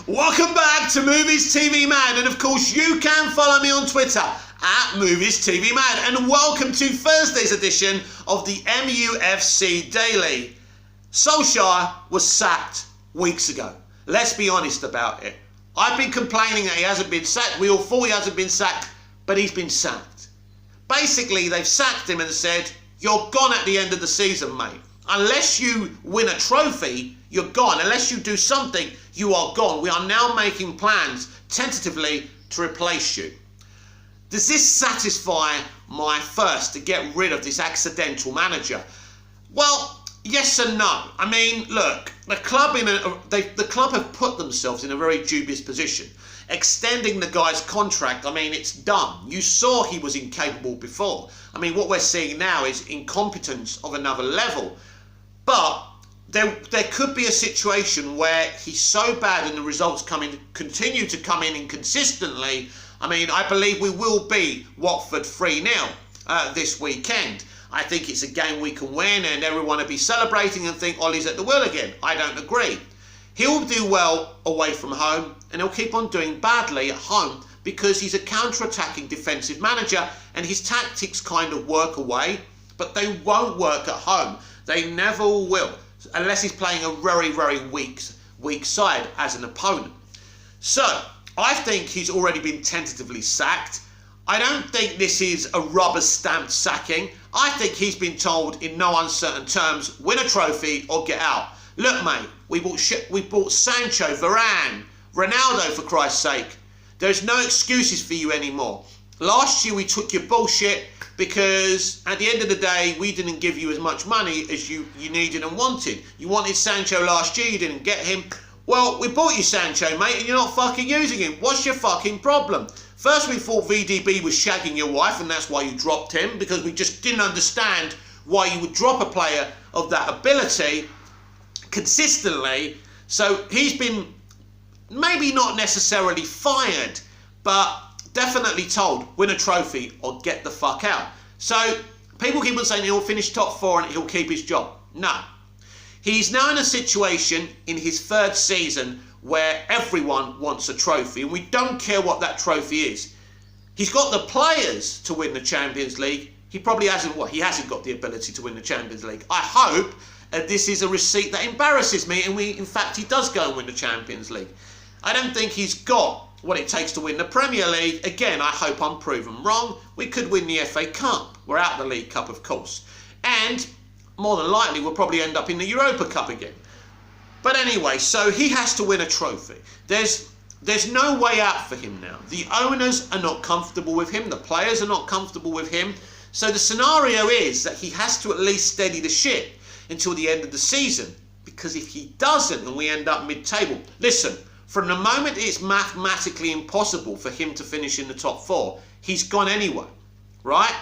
Welcome back to Movies TV Mad, and of course you can follow me on Twitter at Movies TV Mad, and welcome to Thursday's edition of the MUFC Daily. Solskjaer was sacked weeks ago. Let's be honest about it. I've been complaining that he hasn't been sacked. We all thought he hasn't been sacked, but he's been sacked. Basically, they've sacked him and said, you're gone at the end of the season, mate. Unless you win a trophy, you're gone. Unless you do something, you are gone. We are now making plans, tentatively, to replace you. Does this satisfy my thirst to get rid of this accidental manager? Well, yes and no. I mean, look, the club have put themselves in a very dubious position. Extending the guy's contract, I mean, it's done. You saw he was incapable before. I mean, what we're seeing now is incompetence of another level. But there could be a situation where he's so bad and the results continue to come in inconsistently. I mean, I believe we will be Watford 3-0 this weekend. I think it's a game we can win and everyone will be celebrating and think Ollie's at the wheel again. I don't agree. He'll do well away from home and he'll keep on doing badly at home because he's a counter-attacking defensive manager and his tactics kind of work away, but they won't work at home. They never will, unless he's playing a very, very weak side as an opponent. So, I think he's already been tentatively sacked. I don't think this is a rubber-stamped sacking. I think he's been told in no uncertain terms, win a trophy or get out. Look, mate, we bought Sancho, Varane, Ronaldo, for Christ's sake. There's no excuses for you anymore. Last year we took your bullshit because at the end of the day we didn't give you as much money as you needed and wanted. You wanted Sancho last year, you didn't get him. Well, we bought you Sancho, mate, and you're not fucking using him. What's your fucking problem? First we thought VDB was shagging your wife and that's why you dropped him, because we just didn't understand why you would drop a player of that ability consistently. So he's been maybe not necessarily fired, but definitely told, win a trophy or get the fuck out. So people keep on saying he'll finish top 4 and he'll keep his job. No. He's now in a situation in his third season where everyone wants a trophy and we don't care what that trophy is. He's got the players to win the Champions League. He probably hasn't, he hasn't got the ability to win the Champions League. I hope this is a receipt that embarrasses me and in fact he does go and win the Champions League. I don't think he's got what it takes to win the Premier League. Again, I hope I'm proven wrong. We could win the FA Cup. We're out of the League Cup, of course. And more than likely, we'll probably end up in the Europa Cup again. But anyway, so he has to win a trophy. There's no way out for him now. The owners are not comfortable with him. The players are not comfortable with him. So the scenario is that he has to at least steady the ship until the end of the season. Because if he doesn't and we end up mid-table, listen, from the moment it's mathematically impossible for him to finish in the top 4, he's gone anyway, right?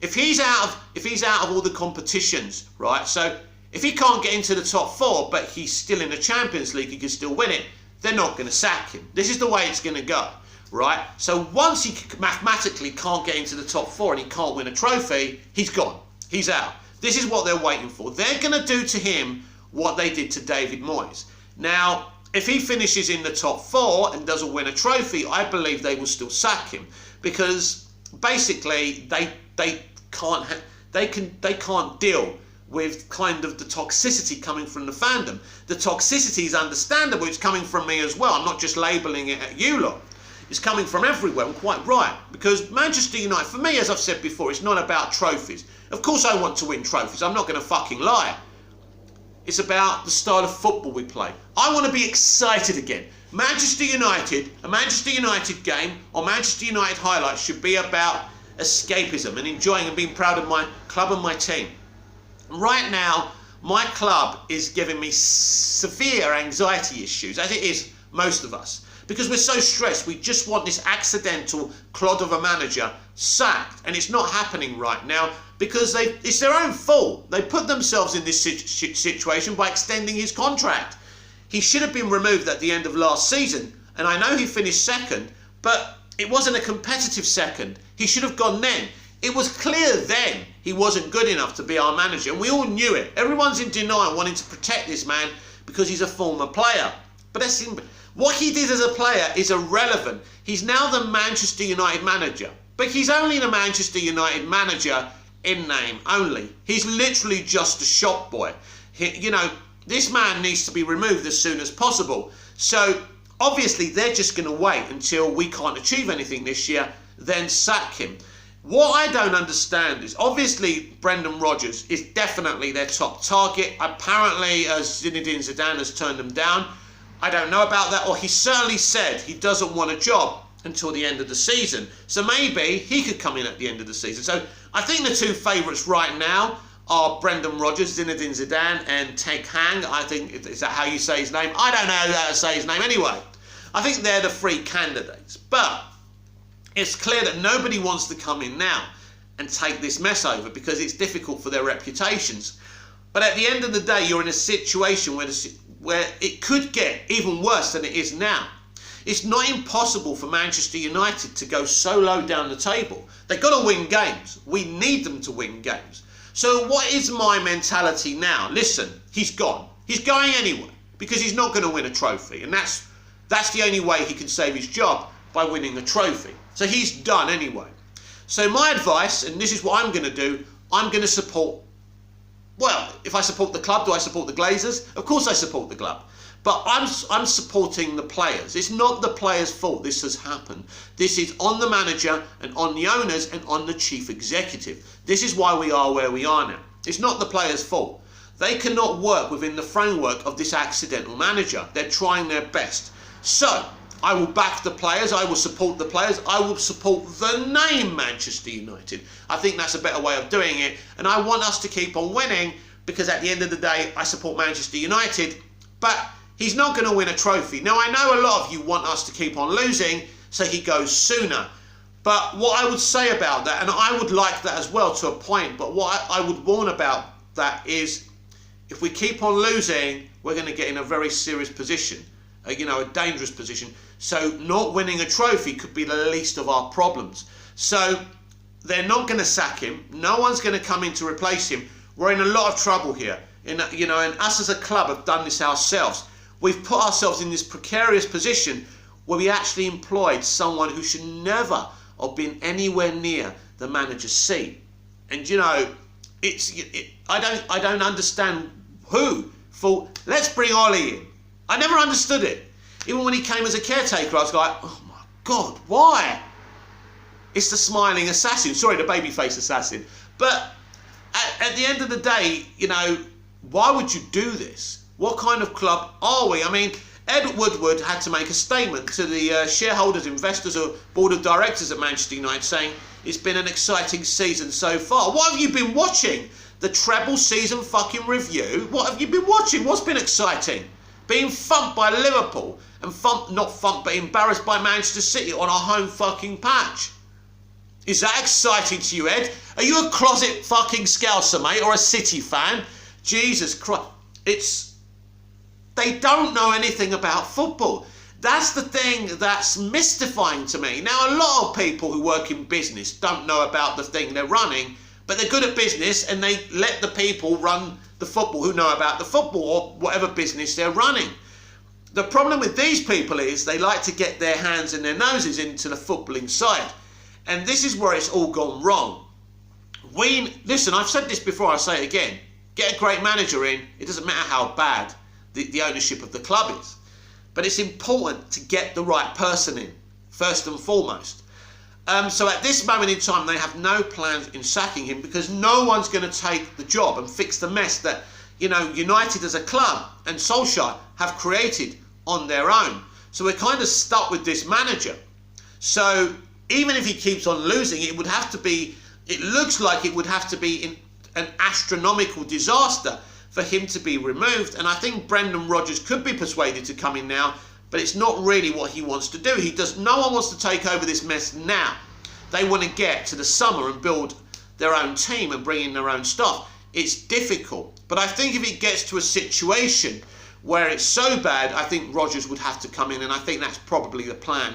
If he's out of all the competitions, right? So if he can't get into the top 4, but he's still in the Champions League, he can still win it, they're not going to sack him. This is the way it's going to go, right? So once he mathematically can't get into the top 4 and he can't win a trophy, he's gone. He's out. This is what they're waiting for. They're going to do to him what they did to David Moyes. Now, if he finishes in the top 4 and doesn't win a trophy, I believe they will still sack him because basically they can't deal with kind of the toxicity coming from the fandom. The toxicity is understandable. It's coming from me as well. I'm not just labelling it at you lot. It's coming from everywhere, and quite right. Because Manchester United, for me, as I've said before, it's not about trophies. Of course I want to win trophies. I'm not going to fucking lie. It's about the style of football we play. I want to be excited again. Manchester United, a Manchester United game or Manchester United highlights should be about escapism and enjoying and being proud of my club and my team. Right now, my club is giving me severe anxiety issues, as it is most of us. Because we're so stressed, we just want this accidental clod of a manager sacked. And it's not happening right now because it's their own fault. They put themselves in this situation by extending his contract. He should have been removed at the end of last season. And I know he finished second, but it wasn't a competitive second. He should have gone then. It was clear then he wasn't good enough to be our manager, and we all knew it. Everyone's in denial wanting to protect this man because he's a former player. But what he did as a player is irrelevant. He's now the Manchester United manager. But he's only the Manchester United manager in name only. He's literally just a shop boy. This man needs to be removed as soon as possible. So obviously they're just going to wait until we can't achieve anything this year, then sack him. What I don't understand is, obviously Brendan Rodgers is definitely their top target. Apparently Zinedine Zidane has turned them down. I don't know about that, or he certainly said he doesn't want a job until the end of the season. So maybe he could come in at the end of the season. So I think the two favourites right now are Brendan Rodgers, Zinedine Zidane, and Ten Hag. I think, is that how you say his name? I don't know how to say his name anyway. I think they're the three candidates. But it's clear that nobody wants to come in now and take this mess over because it's difficult for their reputations. But at the end of the day, you're in a situation where it could get even worse than it is now. It's not impossible for Manchester United to go so low down the table. They've got to win games. We need them to win games. So what is my mentality now? Listen, he's gone. He's going anyway because he's not going to win a trophy. And that's the only way he can save his job, by winning a trophy. So he's done anyway. So my advice, and this is what I'm going to do, I'm going to support, well, if I support the club, do I support the Glazers? Of course I support the club. But I'm supporting the players. It's not the players' fault this has happened. This is on the manager and on the owners and on the chief executive. This is why we are where we are now. It's not the players' fault. They cannot work within the framework of this accidental manager. They're trying their best. So I will back the players. I will support the players. I will support the name Manchester United. I think that's a better way of doing it. And I want us to keep on winning because at the end of the day, I support Manchester United. But he's not going to win a trophy. Now, I know a lot of you want us to keep on losing so he goes sooner. But what I would say about that, and I would like that as well to a point, but what I would warn about that is if we keep on losing, we're going to get in a very serious position, a dangerous position. So not winning a trophy could be the least of our problems. So they're not going to sack him. No one's going to come in to replace him. We're in a lot of trouble here. And us as a club have done this ourselves. We've put ourselves in this precarious position where we actually employed someone who should never have been anywhere near the manager's seat. And I don't understand who thought, let's bring Ollie in. I never understood it. Even when he came as a caretaker, I was like, oh my God, why? It's the smiling assassin. Sorry, the babyface assassin. But at the end of the day, why would you do this? What kind of club are we? I mean, Ed Woodward had to make a statement to the shareholders, investors, or board of directors at Manchester United saying it's been an exciting season so far. What have you been watching? The treble season fucking review? What have you been watching? What's been exciting? Being thumped by Liverpool and not thumped, but embarrassed by Manchester City on our home fucking patch. Is that exciting to you, Ed? Are you a closet fucking Scouser, mate, or a City fan? Jesus Christ. They don't know anything about football. That's the thing that's mystifying to me. Now, a lot of people who work in business don't know about the thing they're running, but they're good at business and they let the people run the football who know about the football or whatever business they're running. The problem with these people is they like to get their hands and their noses into the footballing side. And this is where it's all gone wrong. Listen, I've said this before, I'll say it again. Get a great manager in, it doesn't matter how bad the ownership of the club is. But it's important to get the right person in, first and foremost. So at this moment in time, they have no plans in sacking him because no one's going to take the job and fix the mess that, United as a club and Solskjaer have created on their own. So we're kind of stuck with this manager. So even if he keeps on losing, it looks like it would have to be an astronomical disaster for him to be removed. And I think Brendan Rodgers could be persuaded to come in now, but it's not really what he wants to do. No one wants to take over this mess now. They want to get to the summer and build their own team and bring in their own stuff. It's difficult. But I think if it gets to a situation where it's so bad, I think Rodgers would have to come in, and I think that's probably the plan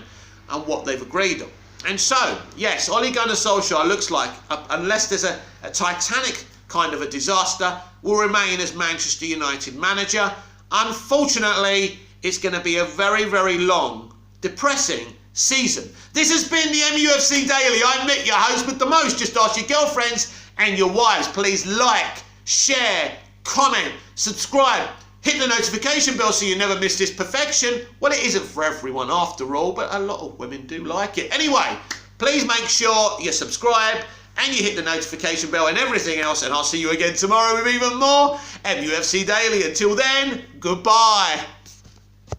and what they've agreed on. And so, yes, Ole Gunnar Solskjaer looks like, unless there's a Titanic kind of a disaster, will remain as Manchester United manager. Unfortunately, it's going to be a very, very long, depressing season. This has been the MUFC Daily. I'm Nick, your host with the most. Just ask your girlfriends and your wives. Please like, share, comment, subscribe, hit the notification bell so you never miss this perfection. Well, it isn't for everyone after all, but a lot of women do like it. Anyway, please make sure you subscribe and you hit the notification bell and everything else, and I'll see you again tomorrow with even more MUFC Daily. Until then, goodbye.